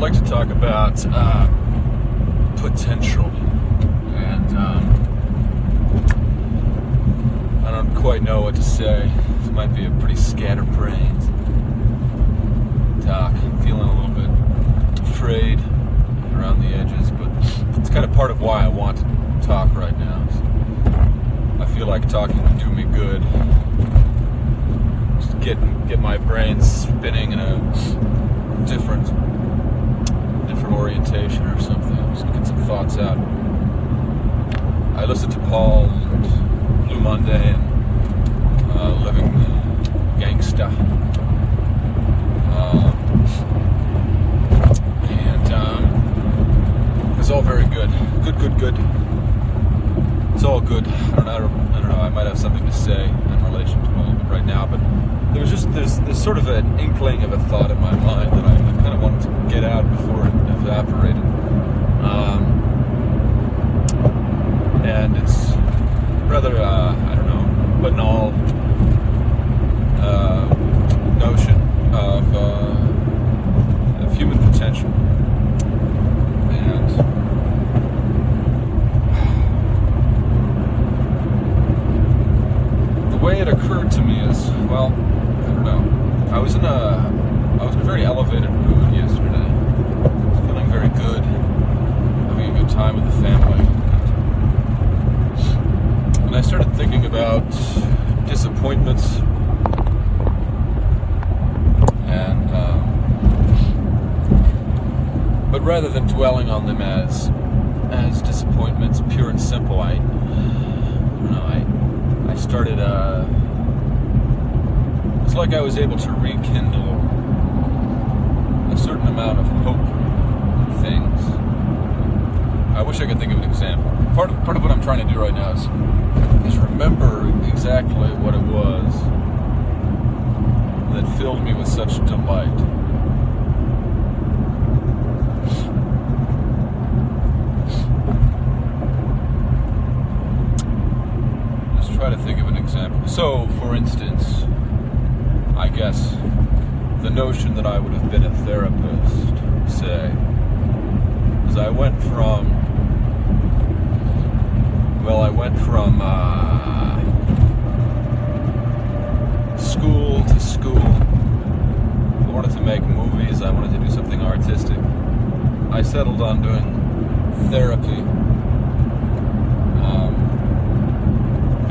like to talk about potential, and I don't quite know what to say. This might be a pretty scatterbrained talk. I'm feeling a little bit afraid around the edges, but it's kind of part of why I want to talk right now. I feel like talking would do me good. Just get my brain spinning in a different orientation or something. Just get some thoughts out. I listened to Paul and Blue Monday and Living Gangsta. It's all very good. Good. It's all good. I don't know. I might have something to say in relation to all of it right now, but there's sort of an inkling of a thought in my mind that I kind of wanted to get out before it evaporated. And it's rather, banal notion of human potential. And the way it occurred to me is, well, I don't know. I was in a very elevated mood yesterday. I was feeling very good, having a good time with the family. And I started thinking about disappointments and but rather than dwelling on them as disappointments, pure and simple, I started it's like I was able to rekindle a certain amount of hope in things. I wish I could think of an example. Part of what I'm trying to do right now is remember exactly what it was that filled me with such delight. Just try to think of an example. So, for instance, I guess the notion that I would have been a therapist, say, is I went from school to school. I wanted to make movies. I wanted to do something artistic. I settled on doing therapy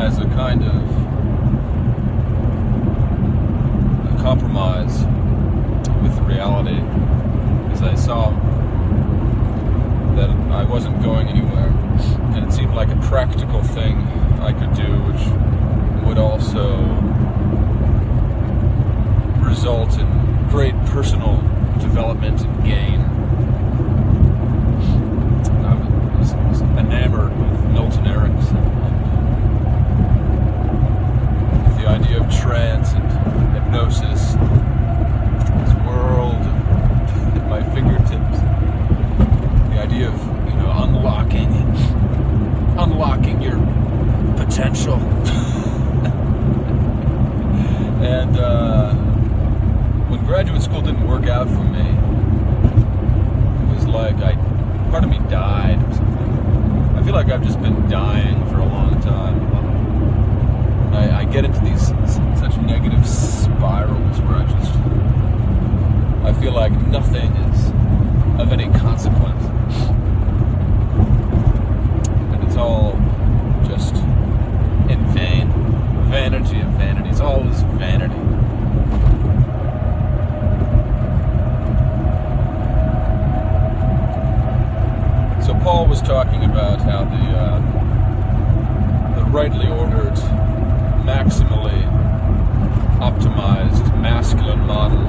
as a kind of a compromise with reality, because I saw that I wasn't going anywhere, and it seemed like a practical thing I could do, which would also result in great personal development and gain. I was enamored with Milton Erickson, with the idea of trance and hypnosis, this world at my fingertips. The idea of, unlocking your potential. And when graduate school didn't work out for me, it was like part of me died or something. I feel like I've just been dying for a long time. I get into these such negative spirals where I feel like nothing is of any consequence. And it's all just in vain. Vanity of vanities. All is vanity. So Paul was talking about how the rightly ordered, maximally optimized masculine model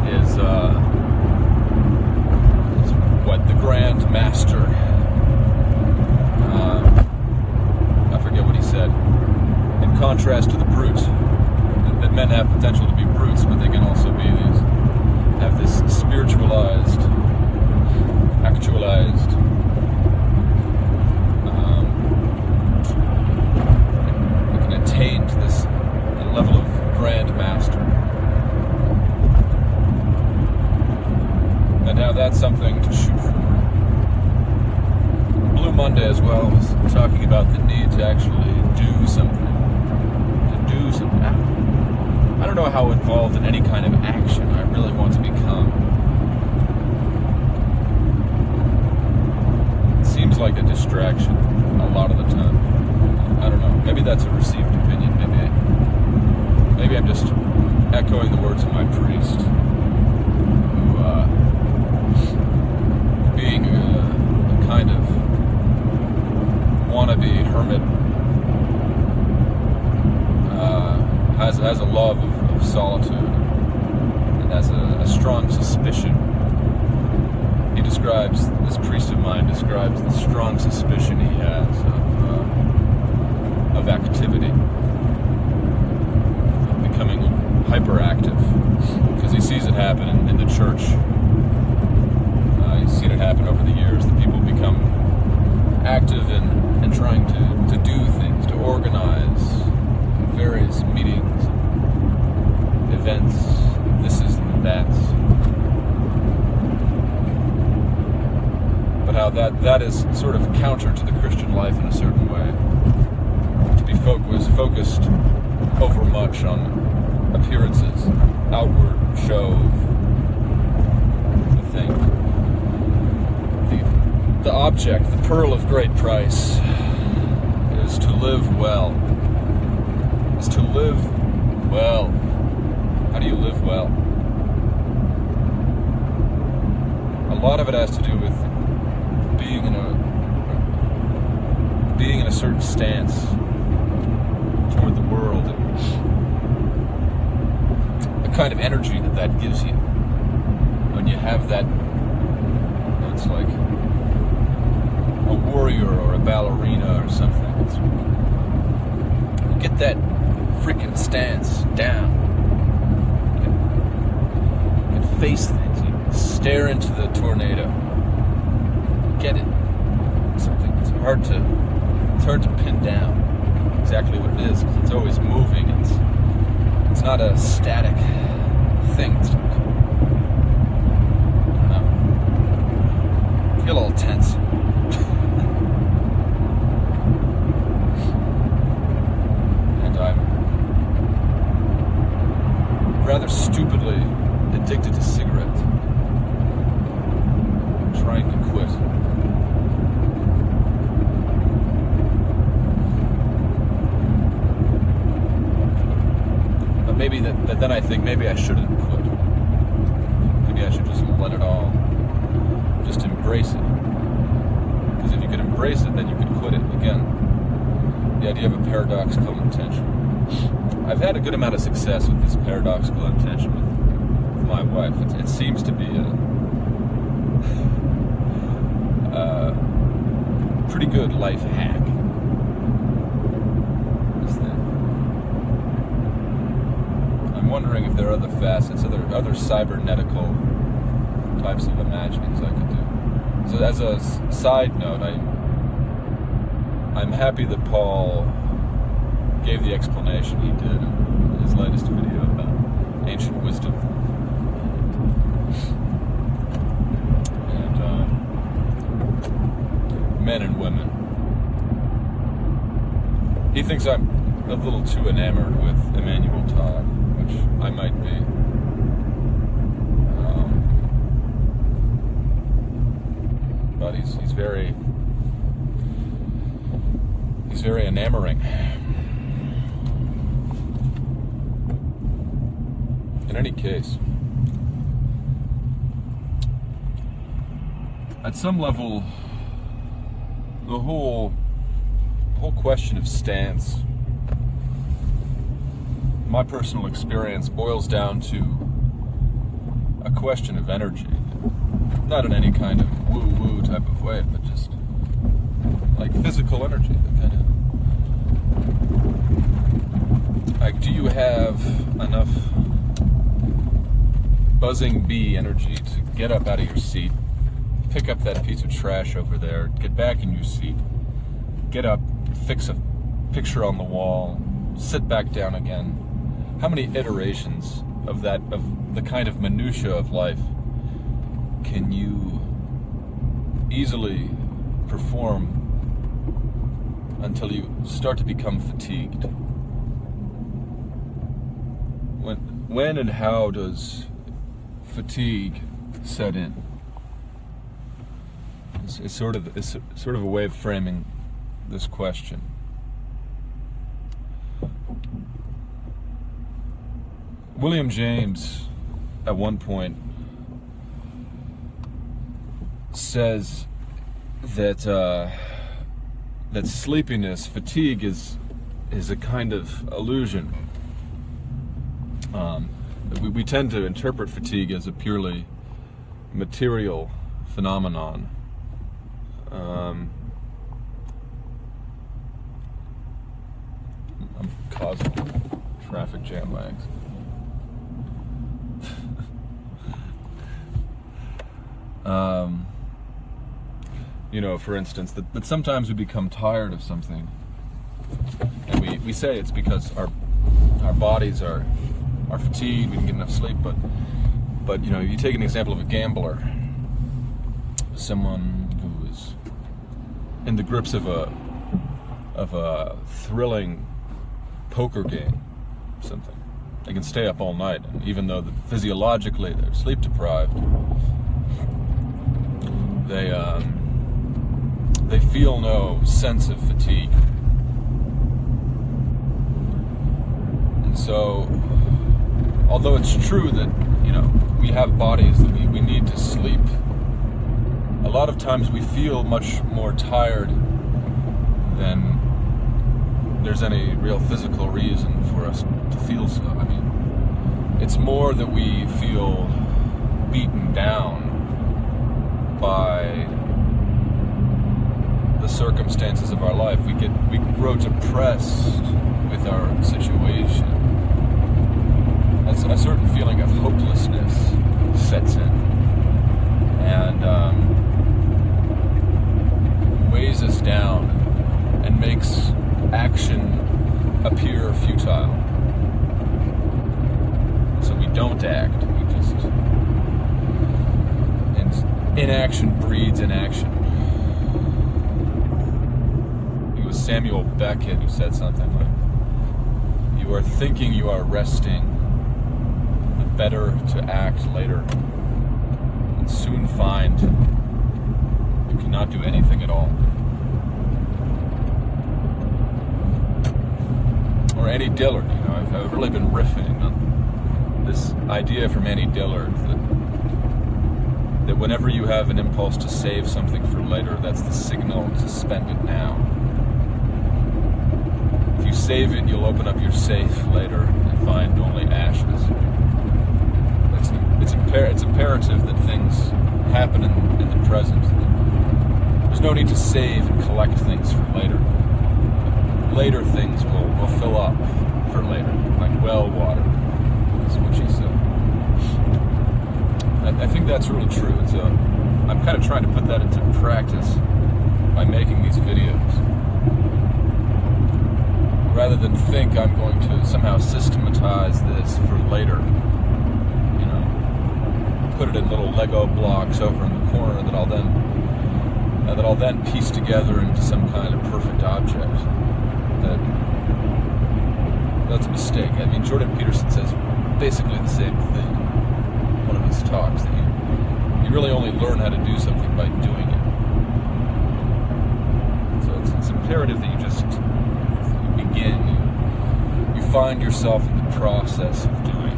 is what the Grand Master, I forget what he said, in contrast to the brute, that men have potential to be brutes, but they can also have this spiritualized, actualized that's something to shoot for. Blue Monday as well was talking about the need to actually do something. I don't know how involved in any kind of action I really want to become. It seems like a distraction a lot of the time. I don't know. Maybe that's a received opinion. Maybe I'm just echoing the words of my priest, who, being a kind of wannabe hermit, has a love of solitude and has a strong suspicion. This priest of mine describes the strong suspicion he has of activity, of becoming hyperactive, because he sees it happen in the church. He's seen it happen over the years, that people become active in trying to do things, to organize various meetings, events, thises and that's. But how that is sort of counter to the Christian life in a certain way. To be focused overmuch on appearances, outward show of the thing. The object, the pearl of great price, is to live well. Is to live well. How do you live well? A lot of it has to do with being in a certain stance toward the world, and the kind of energy that gives you when you have that. It's like a warrior or a ballerina or something. You get that freaking stance down. You can face things. You can stare into the tornado. Get it. Something. It's hard to pin down exactly what it is, because it's always moving. It's not a static thing. It's, I don't know. I feel a little tense. And I'm rather stupidly addicted to cigarettes. I'm trying to quit. Maybe then I think maybe I shouldn't quit. Maybe I should just let it all, just embrace it. Because if you could embrace it, then you could quit it. Again, the idea of a paradoxical intention. I've had a good amount of success with this paradoxical intention with my wife. It seems to be a pretty good life hack. I'm wondering if there are other facets, other cybernetical types of imaginings I could do. So as a side note, I'm happy that Paul gave the explanation he did in his latest video about ancient wisdom. And men and women. He thinks I'm a little too enamored with Emmanuel Todd, which I might be. But he's very enamoring. In any case, at some level, the whole question of stance, my personal experience, boils down to a question of energy. Not in any kind of woo-woo type of way, but just like physical energy. The kind of, like, do you have enough buzzing bee energy to get up out of your seat, pick up that piece of trash over there, get back in your seat, get up, fix a picture on the wall, sit back down again? How many iterations of the kind of minutia of life can you easily perform until you start to become fatigued? When and how does fatigue set in? It's sort of a way of framing this question. William James, at one point, says that that sleepiness, fatigue, is a kind of illusion. We tend to interpret fatigue as a purely material phenomenon. I'm causing traffic jam by accident. For instance, that sometimes we become tired of something, and we say it's because our bodies are fatigued, we didn't get enough sleep. But you take an example of a gambler, someone who is in the grips of a thrilling poker game, something. They can stay up all night, and even though physiologically they're sleep deprived, they feel no sense of fatigue. And so, although it's true that we have bodies that we need to sleep, a lot of times we feel much more tired than there's any real physical reason for us to feel so. I mean, it's more that we feel beaten down by the circumstances of our life. We grow depressed with our situation. A certain feeling of hopelessness sets in and weighs us down and makes action appear futile. So we don't act. And inaction breeds inaction. It was Samuel Beckett who said something like, "You are thinking you are resting, but better to act later, and soon find you cannot do anything at all." Or Annie Dillard, I've really been riffing on this idea from Annie Dillard that whenever you have an impulse to save something for later, that's the signal to spend it now. If you save it, you'll open up your safe later and find only ashes. It's imperative that things happen in the present. There's no need to save and collect things for later. Later things will fill up for later, like well water. That's what she said. I think that's really true. I'm kind of trying to put that into practice by making these videos. Rather than think I'm going to somehow systematize this for later, put it in little Lego blocks over in the corner that I'll then piece together into some kind of perfect object. That's a mistake. I mean, Jordan Peterson says basically the same thing in one of his talks, that you really only learn how to do something by doing it. So it's imperative that you just begin. You find yourself in the process of doing.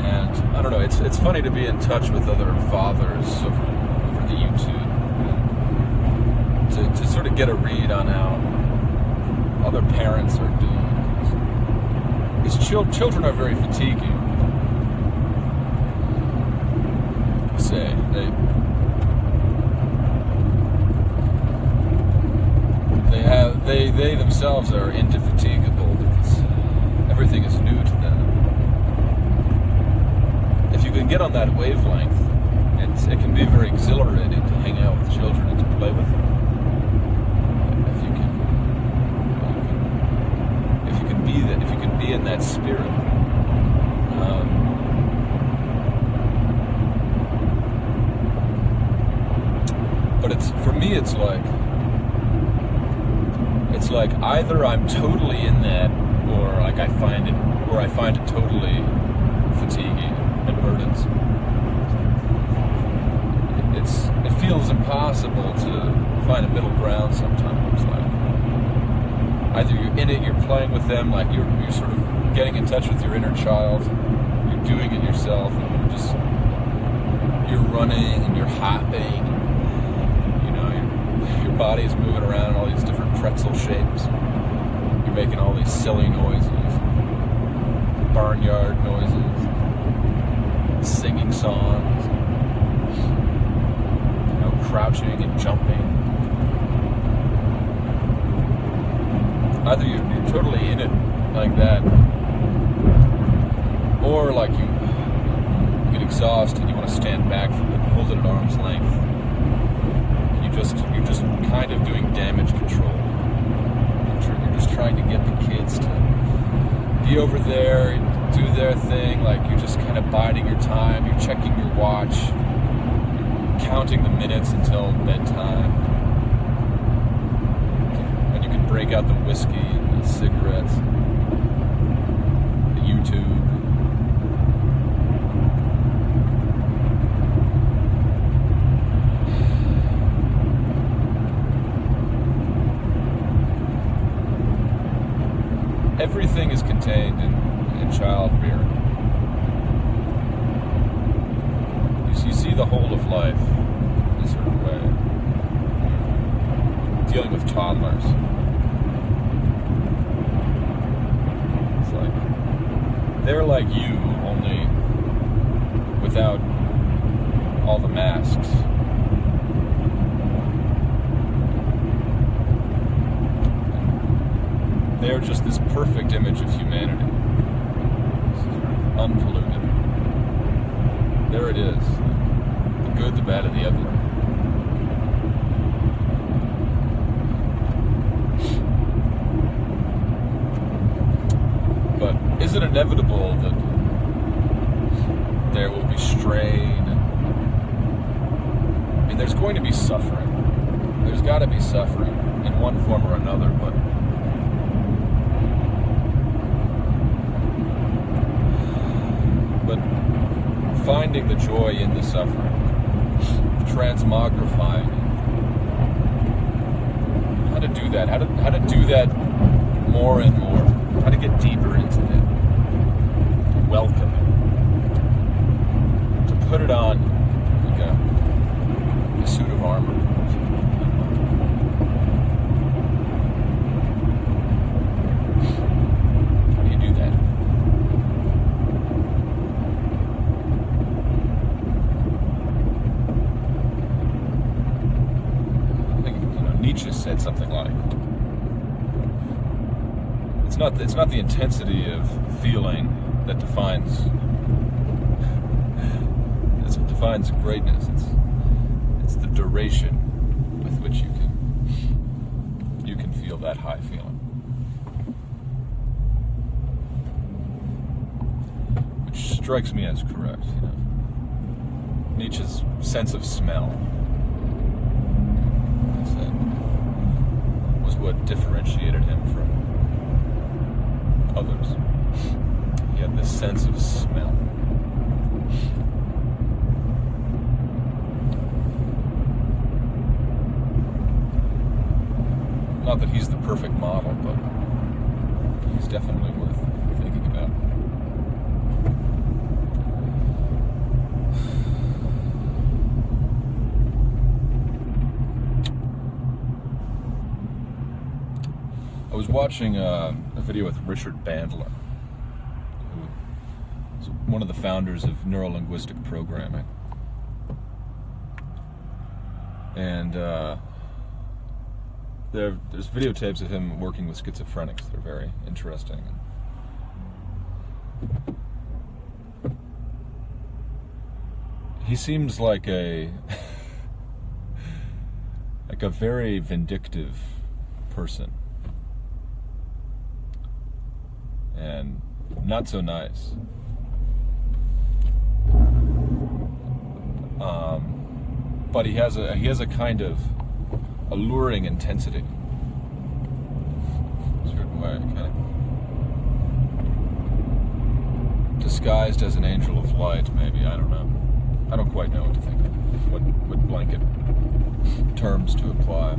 And I don't know, it's funny to be in touch with other fathers over the YouTube, to sort of get a read on how other parents are doing. Because children are very fatiguing. Say they themselves are indefatigable because everything is new to them. If you can get on that wavelength, it can be very exhilarating to hang out with children and to play with them. If you can be in that spirit, it's like either I'm totally in that, or like I find it totally fatiguing and burdensome. It feels impossible to find a middle ground sometimes. Like either you're in it, you're playing with them, like you're sort of getting in touch with your inner child, you're doing it yourself, and you're running and you're hopping, and, your body is moving around in all these different pretzel shapes. You're making all these silly noises, barnyard noises, singing songs, crouching and jumping. Either you're totally in it like that, or like you get exhausted and you want to stand back from it, hold it at arm's length. You're just kind of doing damage control. You're just trying to get the kids to be over there and do their thing. Like you're just kind of biding your time. You're checking your watch, counting the minutes until bedtime. And you can break out the whiskey and the cigarettes, the YouTube. Everything is contained in child rearing. You see the whole of life in a certain way. Dealing with toddlers. It's like they're like you, only without all the masks. They're just this perfect image of humanity. Unpolluted. There it is. The good, the bad, and the ugly. But is it inevitable that there will be strain? I mean, there's going to be suffering. There's got to be suffering in one form or another, but finding the joy in the suffering, transmogrifying it. How to do that? How to do that more and more? How to get deeper into it? To welcome it. To put it on like a suit of armor. How do you do that? Nietzsche said something like, it's not the intensity of feeling that defines greatness. It's the duration with which you can feel that high feeling, which strikes me as correct. Nietzsche's sense of smell was what differentiated him from others. He had this sense of smell. Not that he's the perfect model, but he's definitely worth thinking about. I was watching a video with Richard Bandler, who is one of the founders of neurolinguistic programming. And there's videotapes of him working with schizophrenics that are very interesting. He seems like a very vindictive person. And not so nice. But he has a kind of alluring intensity. A certain way, kind of disguised as an angel of light, maybe, I don't know. I don't quite know what to think of, what blanket terms to apply.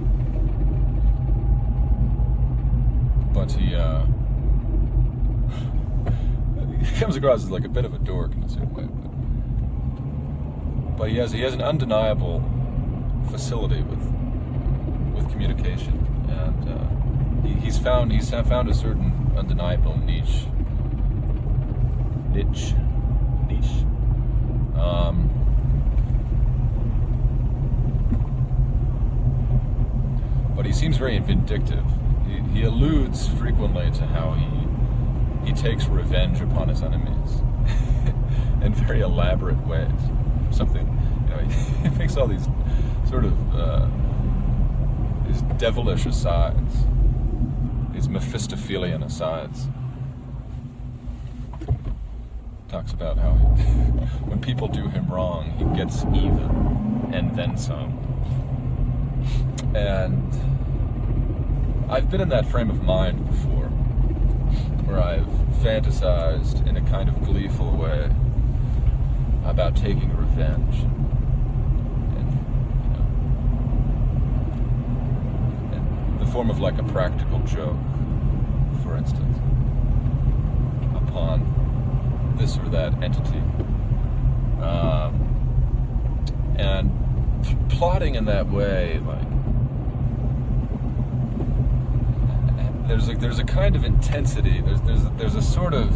But he comes across as like a bit of a dork in a certain way. But he has an undeniable facility with communication, and he's found a certain undeniable niche. But he seems very vindictive. He alludes frequently to how he takes revenge upon his enemies in very elaborate ways. Something, he makes all these sort of these devilish asides, these Mephistophelian asides. Talks about how when people do him wrong, he gets even and then some. And I've been in that frame of mind before, where I've fantasized in a kind of gleeful way about taking revenge, in the form of like a practical joke, for instance, upon this or that entity, and plotting in that way, like there's a kind of intensity. There's a sort of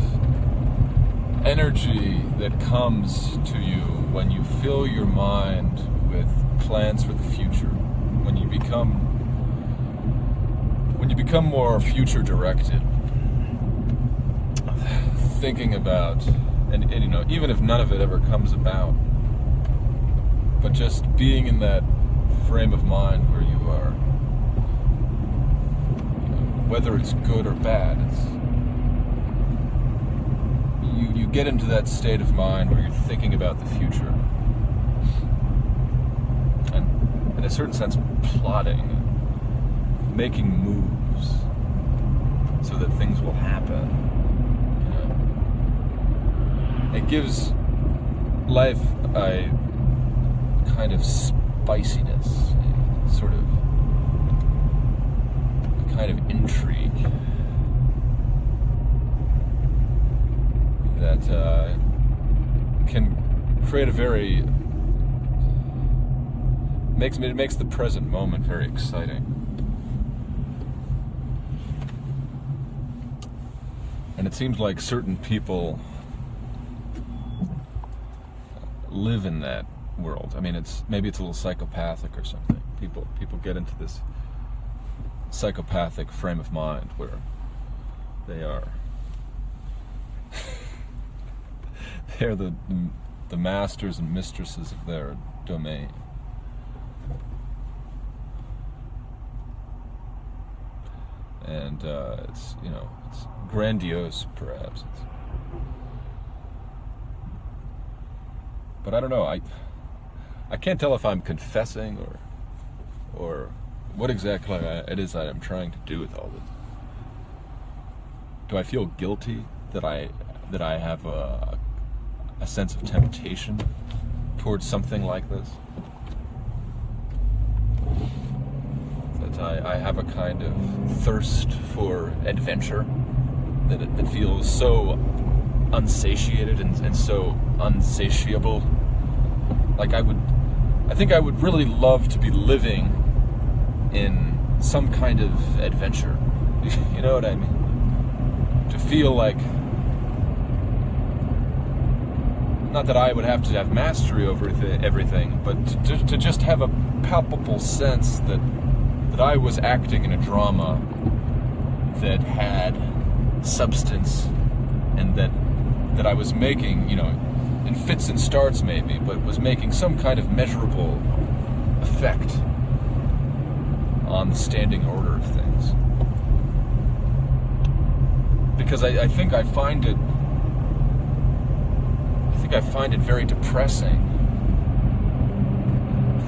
energy that comes to you when you fill your mind with plans for the future. When you become more future directed, thinking about, and even if none of it ever comes about, but just being in that frame of mind where you are, whether it's good or bad, you get into that state of mind where you're thinking about the future, and in a certain sense plotting, making moves so that things will happen. It gives life a kind of spiciness, a sort of a kind of intrigue that can create a very makes the present moment very exciting. And it seems like certain people live in that world. I mean, maybe it's a little psychopathic or something. People get into this psychopathic frame of mind where they are they're the masters and mistresses of their domain. And it's grandiose, perhaps. But I don't know. I can't tell if I'm confessing or what exactly it is that I'm trying to do with all this. Do I feel guilty that I have a sense of temptation towards something like this? That I have a kind of thirst for adventure that feels so unsatiated and so unsatiable. Like I think I would really love to be living in some kind of adventure. You know what I mean? To feel like, not that I would have to have mastery over everything, but to just have a palpable sense that I was acting in a drama that had substance, and that I was making, in fits and starts maybe, but was making some kind of measurable effect on the standing order of things. Because I think I find it very depressing,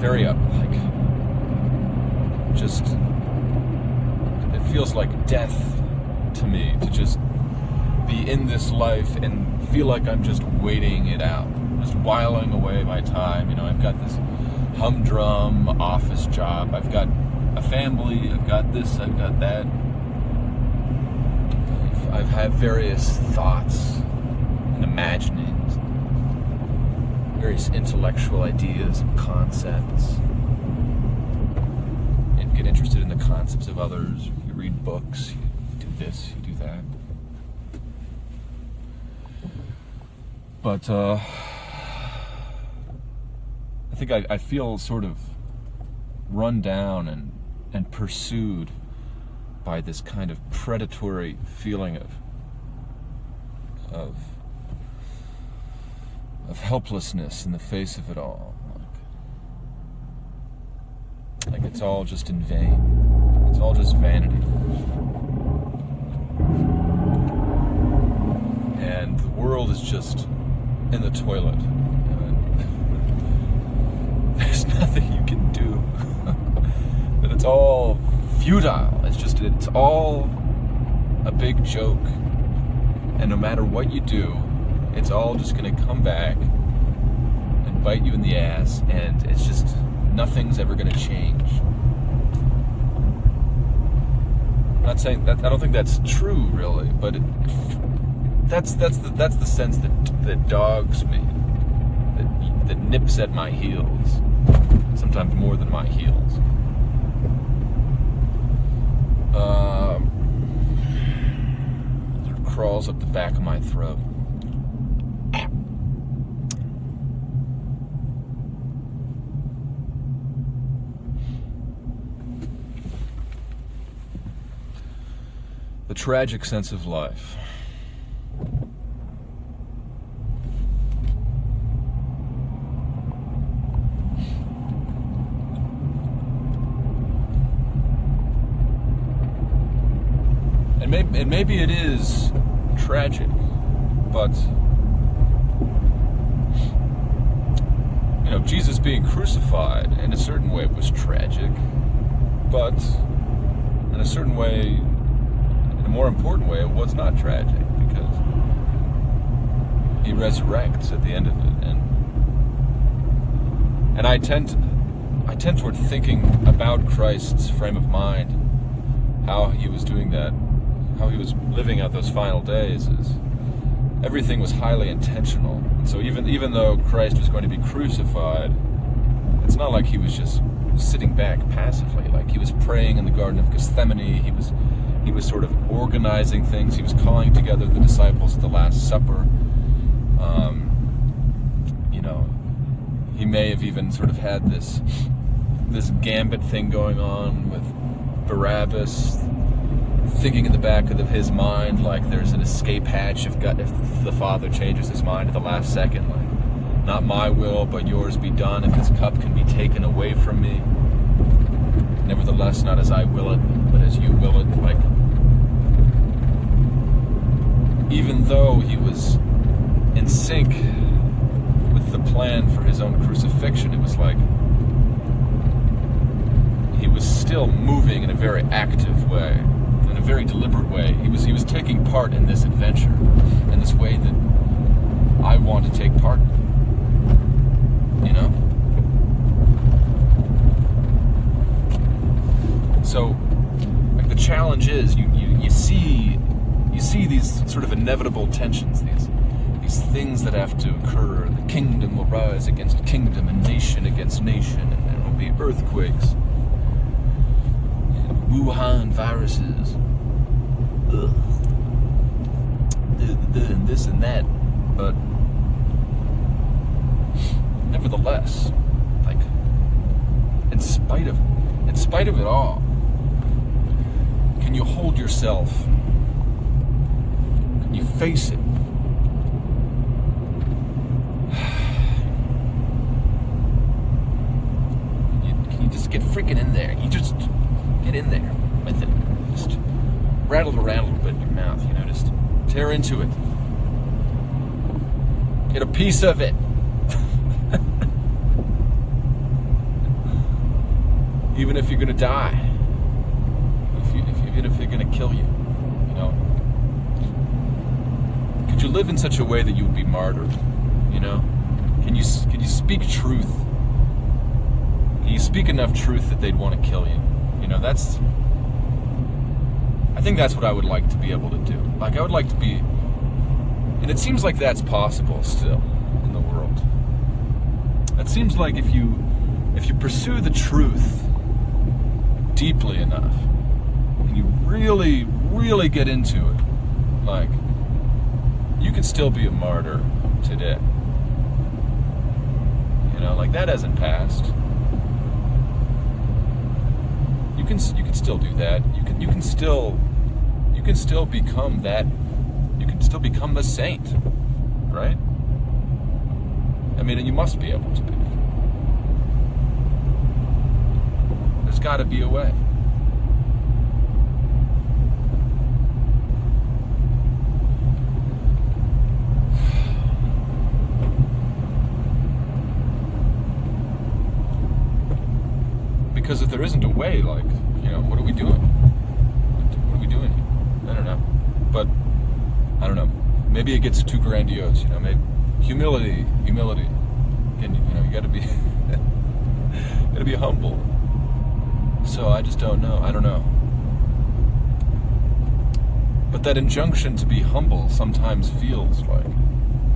very it feels like death to me to just be in this life and feel like I'm just waiting it out, just whiling away my time. I've got this humdrum office job, I've got a family, I've got this, I've got that. I've had various thoughts and imaginings, various intellectual ideas and concepts. You get interested in the concepts of others, you read books, you do this, you do that. But I think I feel sort of run down and pursued by this kind of predatory feeling of helplessness in the face of it all. Like it's all just in vain. It's all just vanity. And the world is just in the toilet. There's nothing you can do. But it's all futile. It's all a big joke. And no matter what you do, it's all just going to come back and bite you in the ass, and it's just nothing's ever going to change. I'm not saying that, I don't think that's true really, but that's the sense that dogs me, that nips at my heels, sometimes more than my heels. Sort of crawls up the back of my throat. The tragic sense of life. And maybe it is tragic, but Jesus being crucified in a certain way was tragic, but in a certain way, in a more important way, it was not tragic because he resurrects at the end of it, and I tend toward thinking about Christ's frame of mind, how he was doing that. How he was living out those final days is everything was highly intentional. And so even though Christ was going to be crucified, it's not like he was just sitting back passively. Like he was praying in the Garden of Gethsemane. He was sort of organizing things. He was calling together the disciples at the Last Supper. He may have even sort of had this gambit thing going on with Barabbas, thinking in the back of his mind like there's an escape hatch if the Father changes his mind at the last second, like not my will but yours be done. If this cup can be taken away from me, nevertheless not as I will it but as you will it. Like even though he was in sync with the plan for his own crucifixion, it was like he was still moving in a very active way, in a very deliberate way. He was taking part in this adventure in this way that I want to take part in. So, like the challenge is you see these sort of inevitable tensions, these things that have to occur. The kingdom will rise against kingdom and nation against nation, and there will be earthquakes and Wuhan viruses. And this and that, but nevertheless, like in spite of it all, can you hold yourself? Can you face it? Can you just get freaking in there? You just get in there with it. Just rattle it around a little bit in your mouth, just tear into it. Get a piece of it. even if you're going to die, even if they're going to kill you, you know? Could you live in such a way that you would be martyred, you know? Can you speak truth? Can you speak enough truth that they'd want to kill you? You know, I think that's what I would like to be able to do. Like, I would like to be, and it seems like that's possible still in the world. It seems like if you pursue the truth deeply enough, and you really, really get into it, like, you can still be a martyr today. You know, like, that hasn't passed. You can still do that. You can still become that. You can still become the saint, right? I mean, and you must be able to be. There's got to be a way. Because if there isn't a way, like, you know, what are we doing? What are we doing here? I don't know. But, I don't know. Maybe it gets too grandiose, you know, maybe humility. Again, you know, you gotta be, gotta be humble. So I just don't know. I don't know. But that injunction to be humble sometimes feels like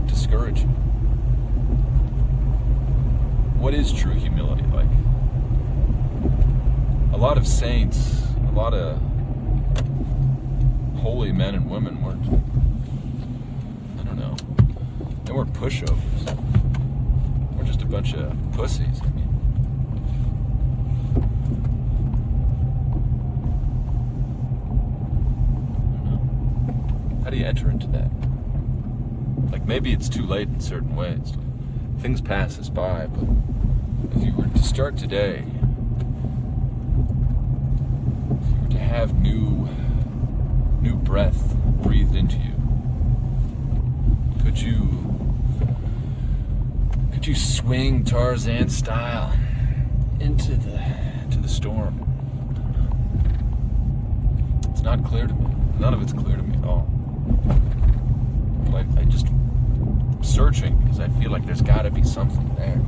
discouraging. What is true humility like? A lot of saints, a lot of holy men and women weren't, I don't know, they weren't pushovers. We're just a bunch of pussies. I mean, I don't know. How do you enter into that? Like, maybe it's too late in certain ways. Things pass us by, but if you were to start today, to have new breath breathed into you, could you swing Tarzan style into the storm? It's not clear to me. None of it's clear to me at all. But I just searching because I feel like there's got to be something there.